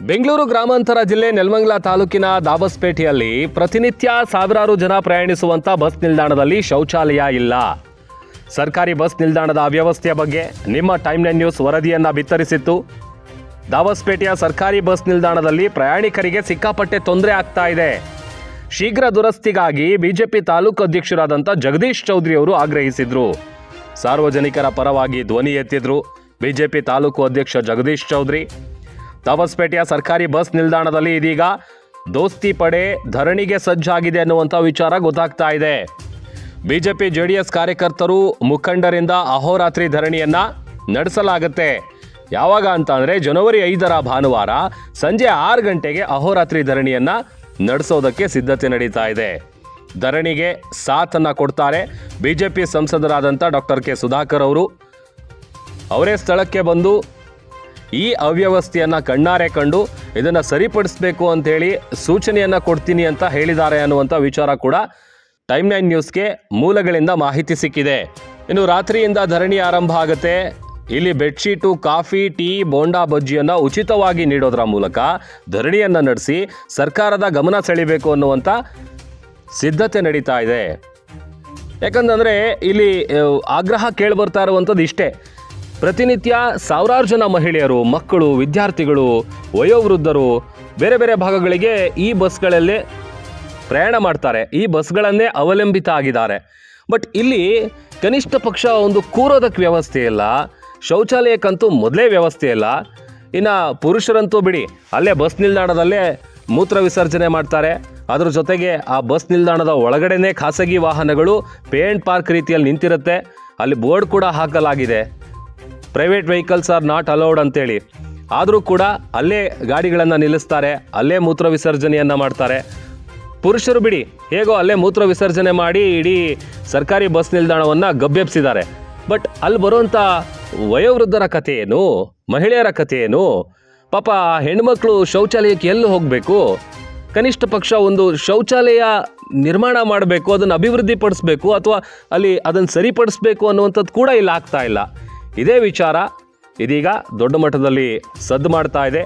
ಬೆಂಗಳೂರು ಗ್ರಾಮಾಂತರ ಜಿಲ್ಲೆ ನೆಲಮಂಗಲ ತಾಲೂಕಿನ ದಾಬಸ್ಪೇಟೆಯಲ್ಲಿ ಪ್ರತಿನಿತ್ಯ ಸಾವಿರಾರು ಜನ ಪ್ರಯಾಣಿಸುವಂತ ಬಸ್ ನಿಲ್ದಾಣದಲ್ಲಿ ಶೌಚಾಲಯ ಇಲ್ಲ. ಸರ್ಕಾರಿ ಬಸ್ ನಿಲ್ದಾಣದ ಅವ್ಯವಸ್ಥೆಯ ಬಗ್ಗೆ ನಿಮ್ಮ ಟೈಮ್ 9 ನ್ಯೂಸ್ ವರದಿಯನ್ನ ಬಿತ್ತರಿಸಿತ್ತು. ದಾಬಸ್ಪೇಟೆಯ ಸರ್ಕಾರಿ ಬಸ್ ನಿಲ್ದಾಣದಲ್ಲಿ ಪ್ರಯಾಣಿಕರಿಗೆ ಸಿಕ್ಕಾಪಟ್ಟೆ ತೊಂದರೆ ಆಗ್ತಾ ಇದೆ. ಶೀಘ್ರ ದುರಸ್ತಿಗಾಗಿ ಬಿಜೆಪಿ ತಾಲೂಕು ಅಧ್ಯಕ್ಷರಾದಂಥ ಜಗದೀಶ್ ಚೌಧರಿ ಅವರು ಆಗ್ರಹಿಸಿದ್ರು. ಸಾರ್ವಜನಿಕರ ಪರವಾಗಿ ಧ್ವನಿ ಎತ್ತಿದ್ರು ಬಿಜೆಪಿ ತಾಲೂಕು ಅಧ್ಯಕ್ಷ ಜಗದೀಶ್ ಚೌಧರಿ. ದಾಬಸ್ಪೇಟೆಯ ಸರ್ಕಾರಿ ಬಸ್ ನಿಲ್ದಾಣದಲ್ಲಿ ಇದೀಗ ದೋಸ್ತಿ ಪಡೆ ಧರಣಿಗೆ ಸಜ್ಜಾಗಿದೆ ಅನ್ನುವಂಥ ವಿಚಾರ ಗೊತ್ತಾಗ್ತಾ ಇದೆ. ಬಿಜೆಪಿ ಜೆಡಿಎಸ್ ಕಾರ್ಯಕರ್ತರು ಮುಖಂಡರಿಂದ ಅಹೋರಾತ್ರಿ ಧರಣಿಯನ್ನ ನಡೆಸಲಾಗುತ್ತೆ. ಯಾವಾಗ ಅಂತ ಅಂದರೆ ಜನವರಿ 5ರ ಭಾನುವಾರ ಸಂಜೆ 6 ಗಂಟೆಗೆ ಅಹೋರಾತ್ರಿ ಧರಣಿಯನ್ನ ನಡೆಸೋದಕ್ಕೆ ಸಿದ್ಧತೆ ನಡೀತಾ ಇದೆ. ಧರಣಿಗೆ ಸಾಥನ್ನ ಕೊಡ್ತಾರೆ ಬಿಜೆಪಿ ಸಂಸದರಾದಂಥ ಡಾಕ್ಟರ್ ಕೆ ಸುಧಾಕರ್ ಅವರು. ಅವರೇ ಸ್ಥಳಕ್ಕೆ ಬಂದು ಈ ಅವ್ಯವಸ್ಥೆಯನ್ನು ಕಣ್ಣಾರೆ ಕಂಡು ಇದನ್ನು ಸರಿಪಡಿಸಬೇಕು ಅಂತೇಳಿ ಸೂಚನೆಯನ್ನು ಕೊಡ್ತೀನಿ ಅಂತ ಹೇಳಿದ್ದಾರೆ ಅನ್ನುವಂಥ ವಿಚಾರ ಕೂಡ ಟೈಮ್ 9 ನ್ಯೂಸ್ಗೆ ಮೂಲಗಳಿಂದ ಮಾಹಿತಿ ಸಿಕ್ಕಿದೆ. ಇನ್ನು ರಾತ್ರಿಯಿಂದ ಧರಣಿ ಆರಂಭ ಆಗುತ್ತೆ. ಇಲ್ಲಿ ಬೆಡ್ಶೀಟು, ಕಾಫಿ, ಟೀ, ಬೋಂಡಾ, ಬಜ್ಜಿಯನ್ನು ಉಚಿತವಾಗಿ ನೀಡೋದರ ಮೂಲಕ ಧರಣಿಯನ್ನು ನಡೆಸಿ ಸರ್ಕಾರದ ಗಮನ ಸೆಳೀಬೇಕು ಅನ್ನುವಂಥ ಸಿದ್ಧತೆ ನಡೀತಾ ಇದೆ. ಯಾಕಂತಂದರೆ ಇಲ್ಲಿ ಆಗ್ರಹ ಕೇಳಿಬರ್ತಾ ಇರುವಂಥದ್ದು ಇಷ್ಟೇ. ಪ್ರತಿನಿತ್ಯ ಸಾವಿರಾರು ಜನ ಮಹಿಳೆಯರು, ಮಕ್ಕಳು, ವಿದ್ಯಾರ್ಥಿಗಳು, ವಯೋವೃದ್ಧರು ಬೇರೆ ಬೇರೆ ಭಾಗಗಳಿಗೆ ಈ ಬಸ್ಗಳಲ್ಲೇ ಪ್ರಯಾಣ ಮಾಡ್ತಾರೆ. ಈ ಬಸ್ಗಳನ್ನೇ ಅವಲಂಬಿತ ಆಗಿದ್ದಾರೆ. ಬಟ್ ಇಲ್ಲಿ ಕನಿಷ್ಠ ಪಕ್ಷ ಒಂದು ಕೂರೋದಕ್ಕೆ ವ್ಯವಸ್ಥೆ ಇಲ್ಲ, ಶೌಚಾಲಯಕ್ಕಂತೂ ಮೊದಲೇ ವ್ಯವಸ್ಥೆ ಇಲ್ಲ. ಇನ್ನು ಪುರುಷರಂತೂ ಬಿಡಿ, ಅಲ್ಲೇ ಬಸ್ ನಿಲ್ದಾಣದಲ್ಲೇ ಮೂತ್ರ ವಿಸರ್ಜನೆ ಮಾಡ್ತಾರೆ. ಅದ್ರ ಜೊತೆಗೆ ಆ ಬಸ್ ನಿಲ್ದಾಣದ ಒಳಗಡೆನೇ ಖಾಸಗಿ ವಾಹನಗಳು ಪೇ ಆ್ಯಂಡ್ ಪಾರ್ಕ್ ರೀತಿಯಲ್ಲಿ ನಿಂತಿರುತ್ತೆ. ಅಲ್ಲಿ ಬೋರ್ಡ್ ಕೂಡ ಹಾಕಲಾಗಿದೆ, private vehicles are not allowed ಅಂತೇಳಿ. ಆದರೂ ಕೂಡ ಅಲ್ಲೇ ಗಾಡಿಗಳನ್ನು ನಿಲ್ಲಿಸ್ತಾರೆ, ಅಲ್ಲೇ ಮೂತ್ರ ವಿಸರ್ಜನೆಯನ್ನು ಮಾಡ್ತಾರೆ. ಪುರುಷರು ಬಿಡಿ, ಹೇಗೋ ಅಲ್ಲೇ ಮೂತ್ರ ವಿಸರ್ಜನೆ ಮಾಡಿ ಇಡೀ ಸರ್ಕಾರಿ ಬಸ್ ನಿಲ್ದಾಣವನ್ನು ಗಬ್ಬೆಬ್ಸಿದ್ದಾರೆ. ಬಟ್ ಅಲ್ಲಿ ಬರುವಂಥ ವಯೋವೃದ್ಧರ ಕಥೆ ಏನು, ಮಹಿಳೆಯರ ಕಥೆ ಏನು? ಪಾಪ ಹೆಣ್ಮಕ್ಳು ಶೌಚಾಲಯಕ್ಕೆ ಎಲ್ಲಿ ಹೋಗಬೇಕು? ಕನಿಷ್ಠ ಪಕ್ಷ ಒಂದು ಶೌಚಾಲಯ ನಿರ್ಮಾಣ ಮಾಡಬೇಕು, ಅದನ್ನು ಅಭಿವೃದ್ಧಿ ಪಡಿಸ್ಬೇಕು, ಅಥವಾ ಅಲ್ಲಿ ಅದನ್ನು ಸರಿಪಡಿಸ್ಬೇಕು ಅನ್ನುವಂಥದ್ದು ಕೂಡ ಇಲ್ಲಿ ಆಗ್ತಾ ಇಲ್ಲ. ಇದೇ ವಿಚಾರ ಇದೀಗ ದೊಡ್ಡ ಮಟ್ಟದಲ್ಲಿ ಸದ್ದು ಮಾಡ್ತಾ ಇದೆ.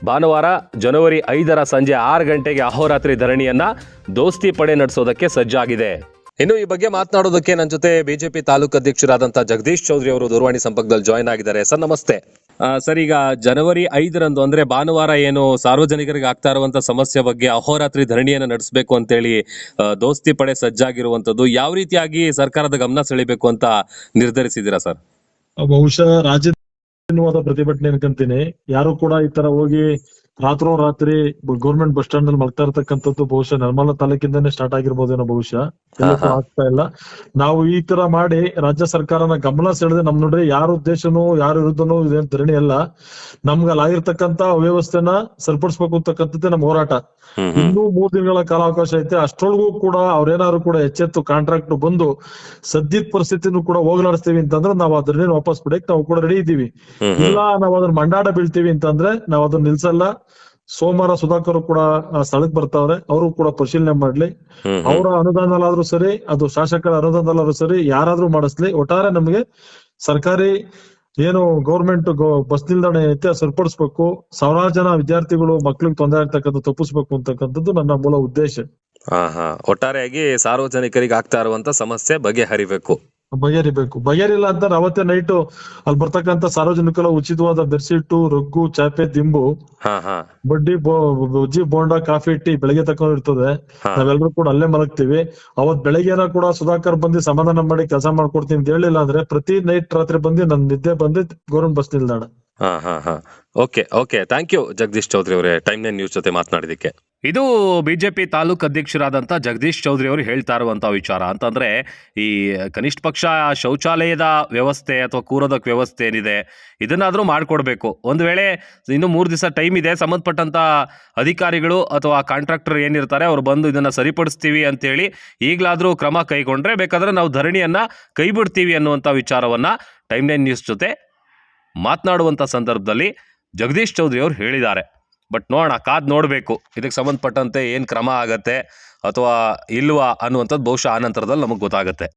ಭಾನುವಾರ ಜನವರಿ 5ರ ಸಂಜೆ 6 ಗಂಟೆಗೆ ಅಹೋರಾತ್ರಿ ಧರಣಿಯನ್ನ ದೋಸ್ತಿ ಪಡೆ ನಡೆಸೋದಕ್ಕೆ ಸಜ್ಜಾಗಿದೆ. ಇನ್ನು ಈ ಬಗ್ಗೆ ಮಾತನಾಡೋದಕ್ಕೆ ನನ್ನ ಜೊತೆ ಬಿಜೆಪಿ ತಾಲೂಕು ಅಧ್ಯಕ್ಷರಾದಂಥ ಜಗದೀಶ್ ಚೌಧರಿ ಅವರು ದೂರವಾಣಿ ಸಂಪರ್ಕದಲ್ಲಿ ಜಾಯ್ನ್ ಆಗಿದ್ದಾರೆ. ಸರ್ ನಮಸ್ತೆ. ಸರ್, ಈಗ ಜನವರಿ 5ರಂದು ಅಂದ್ರೆ ಭಾನುವಾರ ಏನು ಸಾರ್ವಜನಿಕರಿಗೆ ಆಗ್ತಾ ಇರುವಂತ ಸಮಸ್ಯೆ ಬಗ್ಗೆ ಅಹೋರಾತ್ರಿ ಧರಣಿಯನ್ನು ನಡೆಸಬೇಕು ಅಂತೇಳಿ ದೋಸ್ತಿ ಪಡೆ ಸಜ್ಜಾಗಿರುವಂತದ್ದು, ಯಾವ ರೀತಿಯಾಗಿ ಸರ್ಕಾರದ ಗಮನ ಸೆಳಿಬೇಕು ಅಂತ ನಿರ್ಧರಿಸಿದ್ದೀರಾ ಸರ್? ಬಹುಶಃ ರಾಜ್ಯದ ಪ್ರತಿಭಟನೆ ಅನ್ಕಂತೀನಿ. ಯಾರು ಕೂಡ ಈ ತರ ಹೋಗಿ ರಾತ್ರಿ ಗೌರ್ಮೆಂಟ್ ಬಸ್ ಸ್ಟಾಂಡ್ ಅಲ್ಲಿ ಮಲ್ತಾ ಇರ್ತಕ್ಕಂಥದ್ದು ಬಹುಶಃ ನೆಲಮಂಗಲ ತಾಲೂಕಿಂದಾನೇ ಸ್ಟಾರ್ಟ್ ಆಗಿರ್ಬೋದೇನೋ. ಬಹುಶಃ ಆಗ್ತಾ ಇಲ್ಲ. ನಾವು ಈ ತರ ಮಾಡಿ ರಾಜ್ಯ ಸರ್ಕಾರನ ಗಮನ ಸೆಳೆದ್ರೆ ನಮ್ ನೋಡ್ರಿ ಯಾರ ಉದ್ದೇಶನೂ ಯಾರ ವಿರುದ್ಧನೂ ಇದೇನ್ ಧರಣಿ ಅಲ್ಲ. ನಮ್ಗಲ್ಲಿ ಆಗಿರ್ತಕ್ಕಂತ ಅವ್ಯವಸ್ಥೆನ ಸರಿಪಡಿಸ್ಬೇಕು ಅಂತಕ್ಕಂಥದ್ದೇ ನಮ್ಮ ಹೋರಾಟ. ಇನ್ನೂ 3 ದಿನಗಳ ಕಾಲಾವಕಾಶ ಐತೆ. ಅಷ್ಟ್ರೊಳಗೂ ಕೂಡ ಅವ್ರೇನಾದ್ರು ಕೂಡ ಎಚ್ಚೆತ್ತು ಕಾಂಟ್ರಾಕ್ಟ್ ಬಂದು ಸದ್ಯದ ಪರಿಸ್ಥಿತಿನೂ ಕೂಡ ಹೋಗ್ಲಾಡಿಸ್ತೀವಿ ಅಂತಂದ್ರೆ ನಾವು ಆ ಧರಣಿ ವಾಪಸ್ ಬಿಡಕ್ ನಾವು ಕೂಡ ರೆಡಿ ಇದ್ದೀವಿ. ಇಲ್ಲ ನಾವು ಅದನ್ನ ಮಂಡಾಟ ಬೀಳ್ತೀವಿ ಅಂತಂದ್ರೆ ನಾವು ಅದನ್ನ ನಿಲ್ಸಲ್ಲ. ಸೋಮವಾರ ಸುಧಾಕರ್ ಕೂಡ ಸ್ಥಳಕ್ಕೆ ಬರ್ತಾವ್ರೆ, ಅವರು ಕೂಡ ಪರಿಶೀಲನೆ ಮಾಡ್ಲಿ. ಅವರ ಅನುದಾನದಲ್ಲಾದ್ರೂ ಸರಿ, ಅದು ಶಾಸಕರ ಅನುದಾನದಲ್ಲಾದ್ರೂ ಸರಿ, ಯಾರಾದ್ರೂ ಮಾಡಿಸ್ಲಿ. ಒಟ್ಟಾರೆ ನಮಗೆ ಸರ್ಕಾರಿ ಏನು ಗೌರ್ಮೆಂಟ್ ಬಸ್ ನಿಲ್ದಾಣ ಏನೈತೆ ಸರಿಪಡಿಸ್ಬೇಕು. ಸಾವಿರಾರು ಜನ ವಿದ್ಯಾರ್ಥಿಗಳು ಮಕ್ಳಿಗೆ ತೊಂದರೆ ಆಗ್ತಕ್ಕಂಥ ತಪ್ಪಿಸ್ಬೇಕು ಅಂತಕ್ಕಂಥದ್ದು ನನ್ನ ಮೂಲ ಉದ್ದೇಶ. ಒಟ್ಟಾರೆಯಾಗಿ ಸಾರ್ವಜನಿಕರಿಗೆ ಆಗ್ತಾ ಇರುವಂತ ಸಮಸ್ಯೆ ಬಗೆಹರಿಬೇಕು. ಬಗೆಹರಿಲ್ಲ ಅಂತ ಅವತ್ತೇ ನೈಟ್ ಅಲ್ಲಿ ಬರ್ತಕ್ಕಂಥ ಸಾರ್ವಜನಿಕರ ಉಚಿತವಾದ ಬೆಡ್ಶೀಟು, ರಗ್ಗು, ಚಾಪೆ, ದಿಂಬು, ಬಜ್ಜಿ, ಬೋಂಡಾ, ಕಾಫಿ, ಟೀ ಬೆಳಗ್ಗೆ ತಕೊಂಡಿರ್ತದೆ. ನಾವೆಲ್ಲರೂ ಕೂಡ ಅಲ್ಲೇ ಮಲಗ್ತೀವಿ. ಅವತ್ ಬೆಳಗ್ಗೆನ ಕೂಡ ಸುಧಾಕರ್ ಬಂದು ಸಮಾಧಾನ ಮಾಡಿ ಕೆಲಸ ಮಾಡ್ಕೊಡ್ತೀನಿ ಅಂತ ಹೇಳಿಲ್ಲ ಅಂದ್ರೆ ಪ್ರತಿ ನೈಟ್ ರಾತ್ರಿ ಬಂದು ನನ್ ನಿದ್ದೆ ಬಂದು ಗೌರ್ಮೆಂಟ್ ಬಸ್ ನಿಲ್ದಾಣ. Okay thank you Jagadish Chaudhary ಅವರೇ, ಟೈಮ್ 9 ನ್ಯೂಸ್ ಜೊತೆ ಮಾತನಾಡಿದಕ್ಕೆ. ಇದು ಬಿಜೆಪಿ ತಾಲೂಕು ಅಧ್ಯಕ್ಷರಾದಂಥ ಜಗದೀಶ್ ಚೌಧರಿ ಅವರು ಹೇಳ್ತಾ ಇರುವಂಥ ವಿಚಾರ. ಅಂತಂದರೆ ಈ ಕನಿಷ್ಠ ಪಕ್ಷ ಶೌಚಾಲಯದ ವ್ಯವಸ್ಥೆ ಅಥವಾ ಕೂರೋದಕ್ಕೆ ವ್ಯವಸ್ಥೆ ಏನಿದೆ ಇದನ್ನಾದರೂ ಮಾಡಿಕೊಡ್ಬೇಕು. ಒಂದು ವೇಳೆ ಇನ್ನು 3 ದಿವಸ ಟೈಮ್ ಇದೆ, ಸಂಬಂಧಪಟ್ಟಂಥ ಅಧಿಕಾರಿಗಳು ಅಥವಾ ಕಾಂಟ್ರಾಕ್ಟರ್ ಏನಿರ್ತಾರೆ ಅವರು ಬಂದು ಇದನ್ನು ಸರಿಪಡಿಸ್ತೀವಿ ಅಂತೇಳಿ ಈಗಲಾದರೂ ಕ್ರಮ ಕೈಗೊಂಡ್ರೆ ಬೇಕಾದರೆ ನಾವು ಧರಣಿಯನ್ನು ಕೈ ಬಿಡ್ತೀವಿ ಅನ್ನುವಂಥ ವಿಚಾರವನ್ನು ಟೈಮ್ 9 ನ್ಯೂಸ್ ಜೊತೆ ಮಾತನಾಡುವಂಥ ಸಂದರ್ಭದಲ್ಲಿ ಜಗದೀಶ್ ಚೌಧರಿ ಅವರು ಹೇಳಿದ್ದಾರೆ. ಬಟ್ ನೋಡೋಣ, ಕಾದು ನೋಡಬೇಕು ಇದಕ್ಕೆ ಸಂಬಂಧಪಟ್ಟಂತೆ ಏನು ಕ್ರಮ ಆಗತ್ತೆ ಅಥವಾ ಇಲ್ವಾ ಅನ್ನುವಂಥದ್ದು ಬಹುಶಃ ಆನಂತರದಲ್ಲಿ ನಮಗೆ ಗೊತ್ತಾಗುತ್ತೆ.